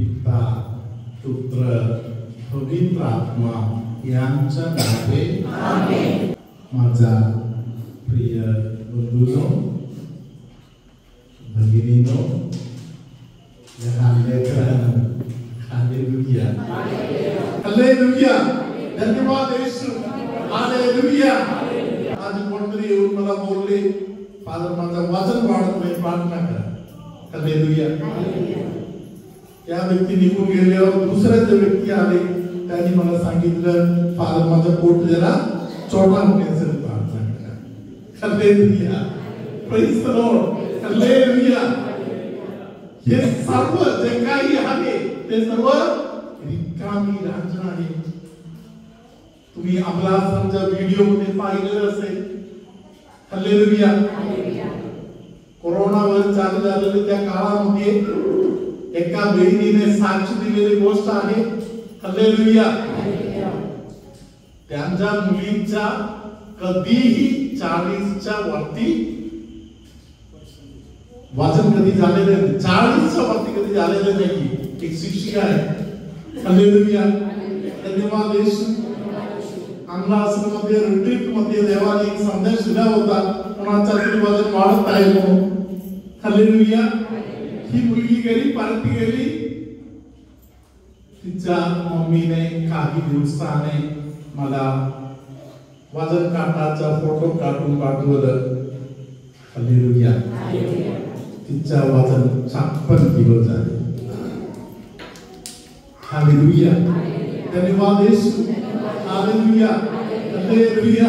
पिता पुत्र पवित्र आत्मा यांच्या नावे आमेन. माझा प्रिय बंधूंनो, भगिनींनो, हालेलुया हालेलुया, धन्यवाद येशू, हालेलुया. आज कोणतरी येऊन मला बोलले, फादर माझं वजन वाढत नाही, प्रार्थना करा. हालेलुया. त्या व्यक्ती निघून गेल्यावर दुसऱ्या जे व्यक्ती आले त्यांनी मला सांगितलं, फादर माझं पोट जरा छोटा होण्याचं प्रार्थना करा. Hallelujah, praise the Lord, hallelujah. हे सर्व जे काही आहे ते सर्व रिकामी रांजण आहे. तुम्ही आपला समजा व्हिडिओ मध्ये पाहिलेलं असेल. हालेलुया. कोरोनावर चालू झालेल्या त्या काळामध्ये एका बहिणीने साक्ष दिलेली गोष्ट आहे. हालेलुया. त्यांच्या मुलीच्या कधीही 40च्या वरती वजन कधी झालेलं नाही, 40च्या वरती कधी झालेलं नाही. एक शिक्षिका आहे. हालेलुया, धन्यवाद येशू. मध्ये रिट्रीट मध्ये देवाने एक संदेश दिला होता, कोणाचा तरी वजन वाढत आहे म्हणून. हालेलुया. ही मुलगी गेली, पार्टी गेली. तिच्या मम्मीने काही दिवसाने मला वजन काटाचा फोटो काढून पाठवलं. हालेलुया. तिच्या वजन 56 किलो झाले. हालेलुया, धन्यवाद Yeshu. Hallelujah, hallelujah.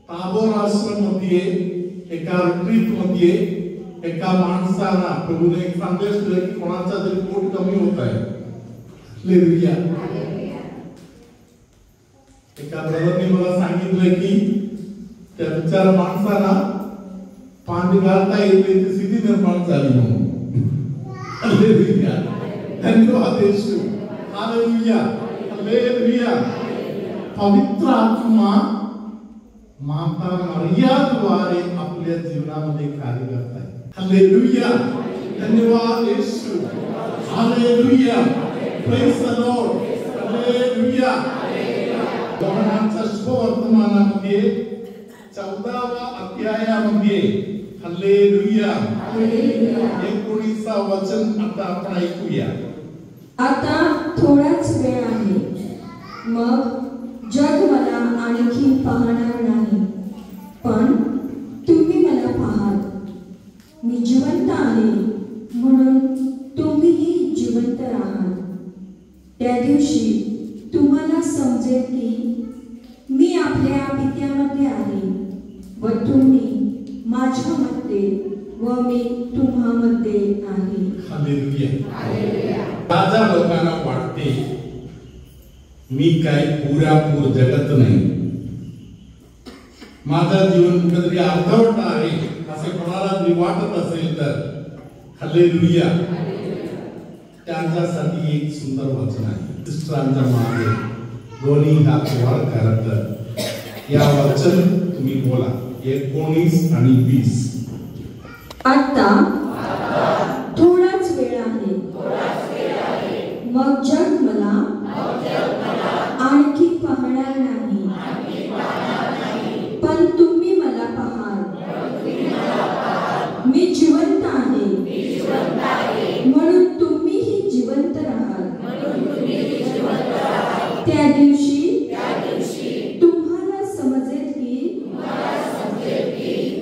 Tabor Ashram मध्ये एका रिट्रीट मध्ये एका माणसाला प्रभूने एक संदेश दिला की कोणाचा तरी पोट कमी होत आहे. हालेलुया. एका ब्रदरने मला सांगितलं की त्या बिचारा माणसाला पाणी घालता येते ती स्थिती निर्माण झाली म्हणून. हालेलुया, धन्यवाद येशू. Hallelujah, hallelujah. पवित्र आत्मा माता मरियाद्वारे आपल्या जीवनामध्ये कार्य करत आहे. हालेलुया, धन्यवाद Yeshu. Hallelujah, praise the Lord. Hallelujah. योहानाच्या शुभवर्तमानामध्ये 14व्या अध्यायामध्ये हालेलुया 19 वचन आता आपण ऐकूया. आता थोडाच वेळ आहे, मग जग मला आणखी पाहणार नाही, पण तुम्ही मला पाहाल. मी जिवंत आहे म्हणून तुम्हीही जिवंत राहाल. त्या दिवशी तुम्हाला समजेल की मी आपल्या पित्यामध्ये आहे व तुम्ही माझ्यामध्ये व मी तुम्हामध्ये आहे. हालेलुया. राजा लोकांना वाटते मी काय पुरापूर जगत नाही, माझा जीवन कुठेतरी अर्धवट आहे असे कोणाला तरी वाटत असेल तर हालेलुया. त्यांच्यासाठी एक सुंदर वचन आहे. सिस्टरांच्या मागे दोन्ही हात वर करत या वचन तुम्ही बोला. 19 आणि 20. आता थोडाच वेळ आहे, मग जग मला आणखी पाहणार नाही, पण तुम्ही मला पाहाल. मी जिवंत आहे म्हणून तुम्हीही जिवंत राहाल. त्या दिवशी तुम्हाला समजेल की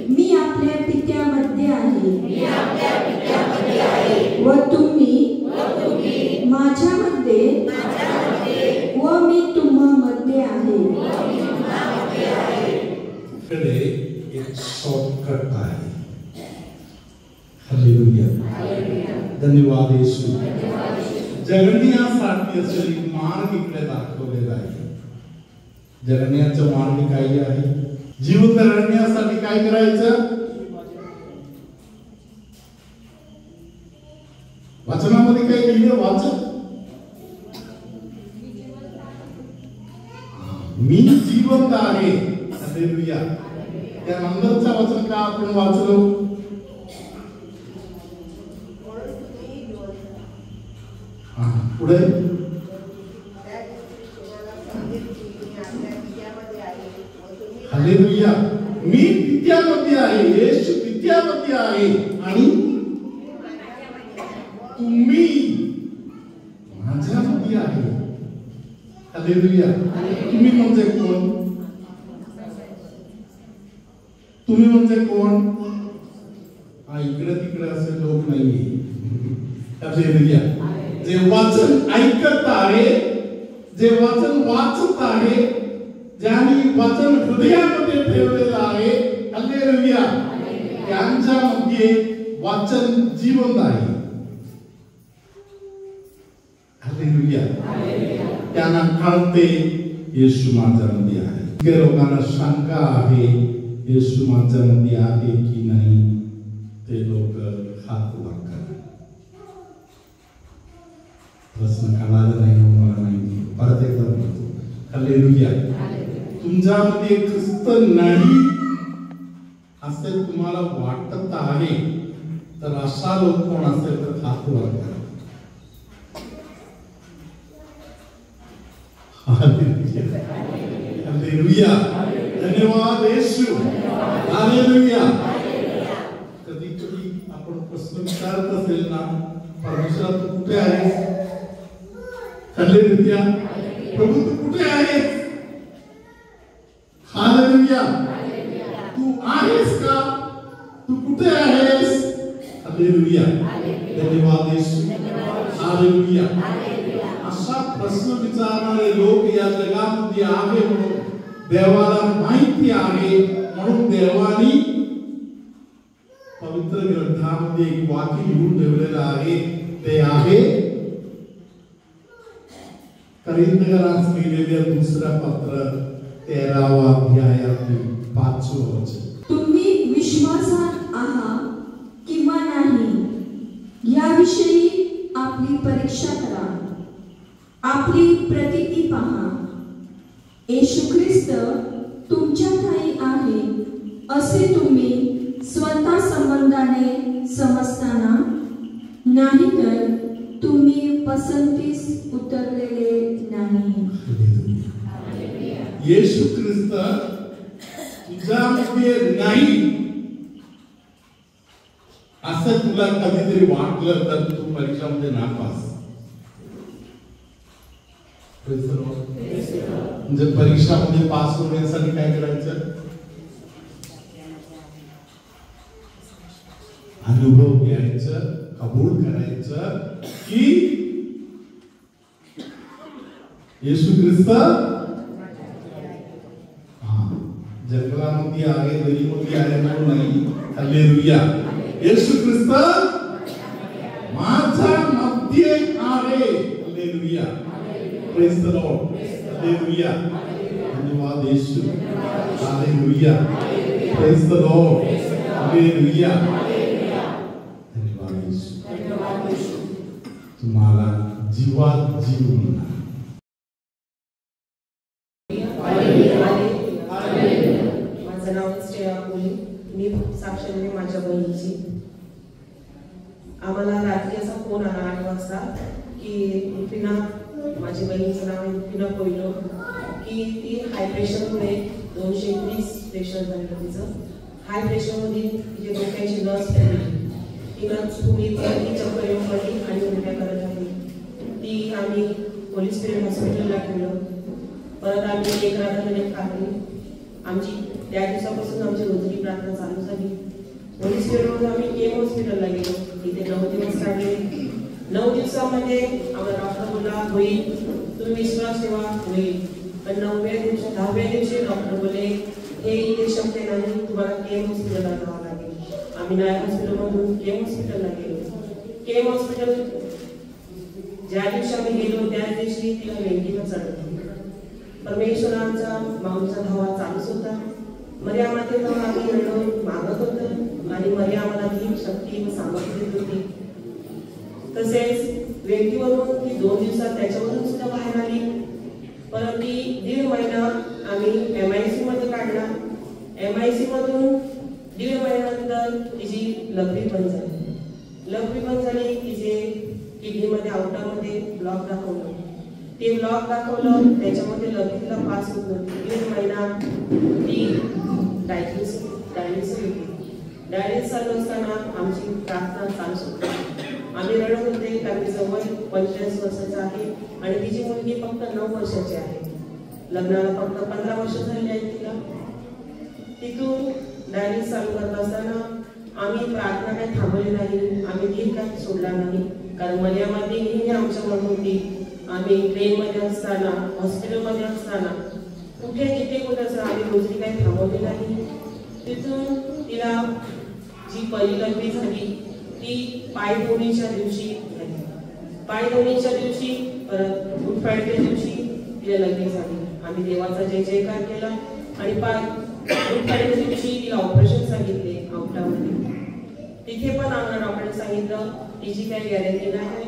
मी आपल्या पित्यामध्ये आहे व तुम्ही माझ्यामध्ये व मी तुम्हामध्ये आहे. कडे एक शॉर्टकट आहे. हालेलुया, धन्यवाद येशू. जगण्यासाठी असे मार्ग इकडे दाखवलेला आहे. जगण्याचा मार्ग काय आहे? जीवन जगण्यासाठी काय करायचं? वचनामध्ये काय लिहिलं? वाचन. मी जिवंत आहे. हालेलुया. त्यानंतरचं वचन का आपण वाचलो? पुढे हालेलुया. मी पित्यामध्ये आहे, येशू पित्यामध्ये आहे आणि तुम्ही माझ्यामध्ये आहे. हालेलुया. तुम्ही म्हणजे कोण? तुम्ही म्हणजे कोण? इकडे तिकडे असे लोक नाहीये. हालेलुया. जे वचन ऐकत आहे, जे वचन वाचत आहे, ज्यांनी वचन हृदयामध्ये ठेवलेलं आहे, हालेलुया, त्यांच्यामध्ये वचन जिवंत आहे. हालेलुया. त्यांना कळते येशू माझ्यामध्ये आहे. काही लोकांना शंका आहे येशू माझ्यामध्ये आहे की नाही, ते लोक हात वर करतात. प्रश्न कळाला नाही मला माहिती, परत एकदा म्हणतो. हालेलुया. तुमच्यामध्ये ख्रिस्त नाही असे तुम्हाला वाटत आहे तर असा लोक कोण असेल तर हात वर करा. हालेलुया. धन्यवाद येशू. हालेलुया. कधी कधी आपण प्रश्न विचारत असेल ना, परमेश्वर तू कुठे आहेस? हालेलुया. प्रभू तू कुठे आहेस? हालेलुया. तू आहेस का? तू कुठे आहेस? हालेलुया. धन्यवाद येशू. हालेलुया. असा प्रश्न विचारणारे लोक या जगामध्ये आहे म्हणून देवाला माहिती आहे. म्हणून देवाने पवित्र ग्रंथामध्ये एक वाक्य लिहून ठेवलेलं आहे. ते आहे करिंथकरास लिहिलेले दुसरं पत्र 13वा अध्यायातील 5वं वचन. तुम्ही विश्वासात आहात किंवा नाही याविषयी आपली परीक्षा करा. आपली प्रतीती पहा. येशू ख्रिस्त तुमच्या ठाई आहे असे तुम्ही स्वतः संबंधाने समजताना, नाही तर तुम्ही पसंतीस उतरलेले नाही. येशू ख्रिस्त तुझ्यामध्ये नाही असं तुला कधीतरी वाटलं तर तू परीक्षामध्ये नापास. म्हणजे परीक्षामध्ये पास होण्यासाठी काय करायचं? अनुभव घ्यायचं, कबूल करायचं की येशू ख्रिस्त जंगलामध्ये आहे, नदीमध्ये आहे म्हणून नाही. हालेलुया. येशू ख्रिस्त माझ्यामध्ये आहे. Hallelujah. Praise the Lord. Hallelujah. धन्यवाद Yeshu. Hallelujah. Praise the Lord. Hallelujah. धन्यवाद येशू. तुम्हाला जीवात जीव मिळणार. माझं नाव श्रेया कोली. मी साक्षरने माझ्या बहिणीची. आम्हाला रात्री असा फोन आला 8 वाजता की रुपीना, माझी बहिणीचं नाव आहे रुपीना कोयलो, की ती हाय प्रेशरमुळे 220 प्रेशर झालेलं तिचं. हाय प्रेशरमध्ये तिचे डोक्याची नस पडली. ती नस तुम्ही ती चक्कर येऊन पडली आणि उलट्या करत आहे. ती आम्ही पोलीस पेड हॉस्पिटलला गेलो. परत आम्ही एक रात्र काढली. आमची त्या दिवसापासून आमची रोजची प्रार्थना चालू झाली. पोलीस पेडवरून आम्ही केम हॉस्पिटलला गेलो. तिथे 9 दिवस काढले. 9 दिवसामध्ये आम्हाला डॉक्टर बोलला होईल, तुम्ही विश्वास ठेवा होईल. पण 10व्या दिवशी डॉक्टर बोलले हे इथे शक्य नाही, तुम्हाला केम हॉस्पिटलला जावं लागेल. आम्ही नायर हॉस्पिटलमधून केम हॉस्पिटलला गेलो. केम हॉस्पिटल ज्या दिवशी आम्ही गेलो त्याच दिवशी तिला वेंटीवर चढवलं. परमेश्वरांचा माऊलीचा धावा चालूच होता. मर्या माते जाऊन आम्ही रडून मागत होतो आणि मर्या आम्हाला ती शक्ती व सामर्थ्य देत होती. तसेच वेंटीवरून ती 2 दिवसात त्याच्यावरून सुद्धा बाहेर आली. परत ती 1.5 महिना आम्ही MIC मध्ये काढला. MIC मधून 1.5 महिन्यानंतर तिची लघवी बंद झाली. लघवी बंद झाली. तिचे किडनीमध्ये आवटामध्ये ब्लॉक दाखवलं. ते ब्लॉक दाखवलं, त्याच्यामध्ये लगेचला पास होत नव्हती. 1 महिना ती डायलिसिस होती. डायलिसिस चालू असताना आमची प्रार्थना चालू होती. आम्ही रडत होते कारण तिचं वय 45 वर्षाचं आहे आणि तिची मुलगी फक्त 9 वर्षाची आहे. लग्नाला फक्त 15 वर्ष झाली आहेत तिला. तिथून डायलिसिस चालू करत असताना आम्ही प्रार्थना काही थांबवली नाही, आम्ही धीर काही सोडला नाही. कारण मर्यामध्ये नेहमी आमच्याकडून होती. आम्ही ट्रेनमध्ये असताना, हॉस्पिटलमध्ये असताना, कुठे जिथे कुठे असं आम्ही रोजरी काही थांबवली नाही. तिथून तिला जी पहिली लग्नी झाली ती पायधोणीच्या दिवशी झाली. पायधोणीच्या दिवशी परत गुड फ्रायडेच्या दिवशी तिला लग्नी झाली. आम्ही देवाचा जय जयकार केला आणि गुड फ्रायडेच्या दिवशी तिला ऑपरेशन सांगितले आवटामध्ये. तिथे पण आम्हाला डॉक्टरने सांगितलं तिची काही गॅरंटी नाही,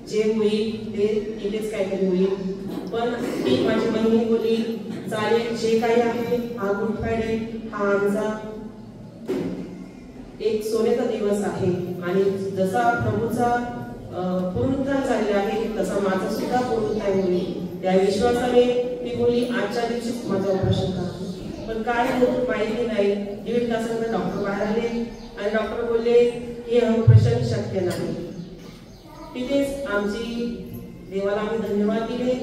जे होईल ते तिथेच काहीतरी होईल. पण ती माझी बहिणी बोलली चालेल, जे काही आहे हा गुड फ्रायडे हा आमचा एक सोन्याचा दिवस आहे आणि जसा प्रभूचा पुनरुत्थान झालेला आहे तसा माझा सुद्धा पुनरुत्थान होईल. त्या विश्वासाने ती बोलली आजच्या दिवशीच माझं ऑपरेशन करा. पण काय होत माहिती नाही. 1.5 तासानंतर डॉक्टर बाहेर आले आणि डॉक्टर बोलले हे ऑपरेशन शक्य नाही. तिथेच आमची देवाला आम्ही धन्यवाद दिले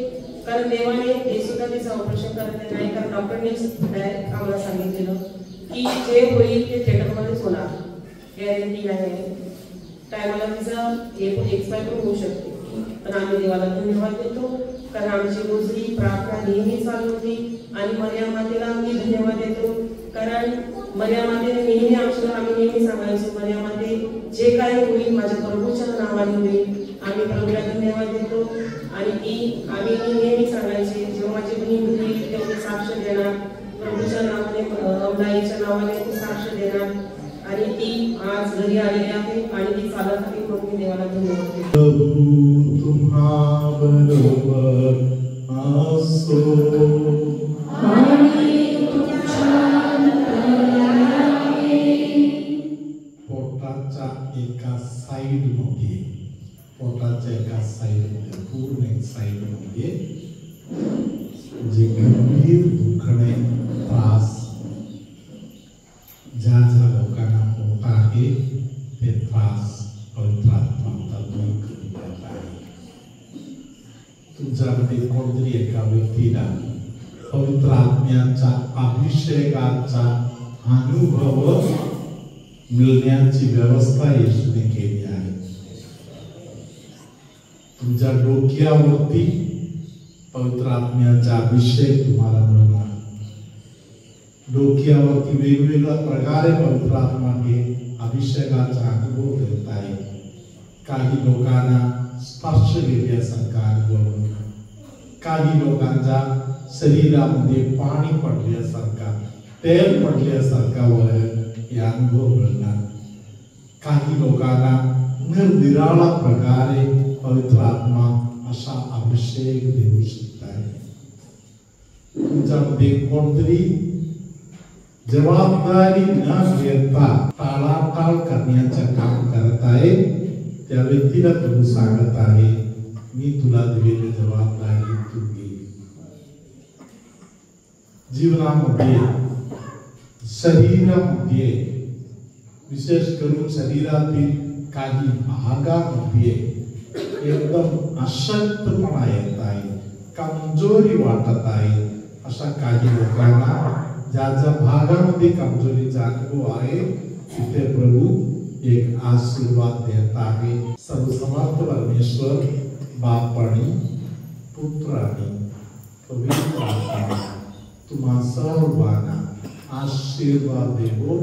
कारण देवाने हे सुद्धा तिचं ऑपरेशन करत नाही. कारण डॉक्टरने डायरेक्ट आम्हाला सांगितलेलं की जे होईल ते थिएटरमध्येच होणार, गॅरंटी नाही. टायमाला तिचं एक्सपायर पण होऊ शकते. पण आम्ही देवाला धन्यवाद देतो कारण आमची रोजरी प्रार्थना नेहमी चालू होती. आणि मर्या मातेला आम्ही धन्यवाद देतो कारण मर्या मातेने नेहमी आम्ही नेहमी सांगायचो मर्या माते जे काही होईल माझ्या प्रभूच्या नावाने होईल. आम्ही प्रभूला धन्यवाद देतो आणि आम्ही नेहमी सांगायचे जेव्हा माझी बहीण होईल तेव्हा साक्ष देणार, प्रभूच्या नावाने अमलाईच्या नावाने ती साक्ष देणार आणि ती आज घरी आलेली आहे आणि ती चालत आहे. म्हणून मी देवाला धन्यवाद देतो. पोटाच्या एका साईडमध्ये पूर्ण एक साईडमध्ये जे गंभीर दुखणे त्रास ज्या लोकांना होत आहे ते त्रास पवित्र आत्मा दूर करून देत आहे. तुमच्यामध्ये कोणतरी एका व्यक्तीला पवित्र आत्म्याचा अभिषेकाचा अनुभव मिळण्याची व्यवस्था येशूने केली आहे. तुमच्या डोक्यावरती पवित्र आत्म्याचा अभिषेक तुम्हाला मिळणार. डोक्यावरती वेगवेगळ्या प्रकारे पवित्र आत्म्याने अभिषेकाचा अनुभव देत आहे. काही लोकांना स्पर्श घेतल्यासारखा अनुभव, काही लोकांच्या शरीरामध्ये पाणी पडल्यासारखा, तेल पडल्यासारखा हे अनुभव मिळणार. काही लोकांना निरनिराळ्या प्रकारे पवित्र आत्मा असा अभिषेक देऊ शकत आहे. तुमच्यामध्ये कोणतरी जबाबदारी न घेता टाळाटाळ करण्याचं काम करत आहे, त्या व्यक्तीला प्रभू सांगत आहे मी तुला दिलेली जबाबदारी तू घे. जीवनामध्ये शरीरामध्ये विशेष करून शरीरातील काही भागामध्ये एकदम अशक्तपणा येत आहे, कमजोरी वाटत आहे. अशा काही लोकांना ज्या भागामध्ये कमजोरीचा अनुभव आहे तिथे प्रभू एक आशीर्वाद देत आहे. सर्वसमर्थ परमेश्वर बाप आणि पुत्र आणि पवित्र आत्मा तुम्हा सर्वांना आशीर्वाद देवो.